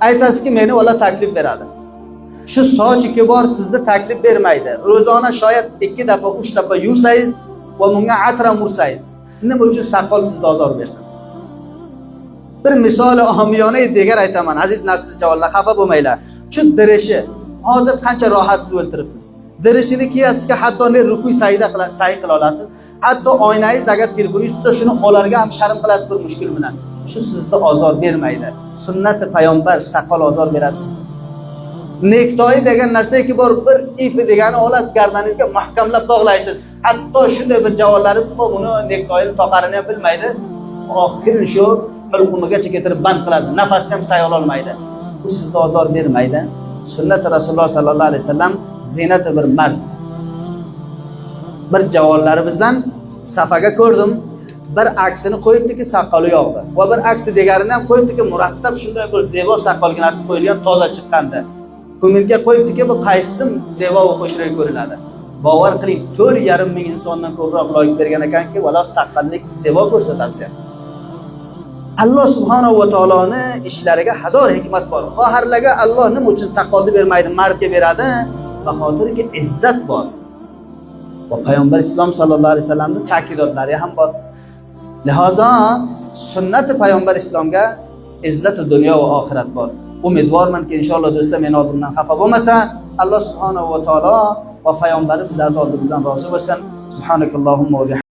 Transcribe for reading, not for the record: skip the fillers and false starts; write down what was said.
Aytasizki meni ular taklif beradi. Shu soch 2 bor sizni taklif bermaydi. Ro'zona shoyat 2 dafa 3 dafa yuvsangiz va bunga atra mursangiz, nima uchun soqol sizga ozor bersin? Bir misoli omiyona degar aytaman, aziz nasl javonlar, xafa bo'lmanglar. Shu dirishi hozir qancha rohatsiz o'ltiribsiz. Dirishini kiyasizga hatto ne rukuy sayda qila olasiz. Hatto oynangiz agar telefoningiz tutsa shuni olarga ham sharm qilasiz bir mushkul bilan. Shu sizga ozor bermaydi. Sunnati payg'ambar soqol ozor beradi sizga. Nektoy degan narsaga bor, bir ifi degani olasiz, gardaningizga mahkamlab bog'laysiz. Hatto shunday bir javonlarimiz bor, buni nektoyni toqarini ham bilmaydi. Oxirin shu hulqumigacha keltirib band qiladi. Nafasni ham say olmaydi. Bu sizga ozor bermaydi. Sunnat Rasululloh sallallohu alayhi vasallam zinati bir mard. Bir javonlarimizdan safaga ko'rdim. Bir aksini qo'yibdiki soqoli yo'qdi. Va bir aksi degarini ham qo'yibdiki murattab shunday bir zebo soqolginasi qo'yilgan, toza chiqqanda. Ko'milga qo'yibdiki bu qaysi zebo va qo'shroq ko'rinadi. Bavar qiling, 4,5 ming insondan ko'proq loyiq bergan ekanki, valo soqollik zebo ko'rsatasiz. Allah subhanahu va taoloni ishlariga hazor hikmat bor. Xoharlarga Alloh nima uchun soqolni bermaydi, mardga beradi? Vahotirki izzat bor. Va payg'ambar islom sallallohu alayhi vasallamning ta'kidotlari ham bor. Lihozo sunnati payg'ambar islomga izzati dunyo va oxirat bor. Umidvormanki inshaalloh do'stlar meni oldimdan xafa bo'lmasa, Alloh subhanahu va taolo va payg'ambarimiz oldimizdan rozi bo'lsin. Subhanakallohumma va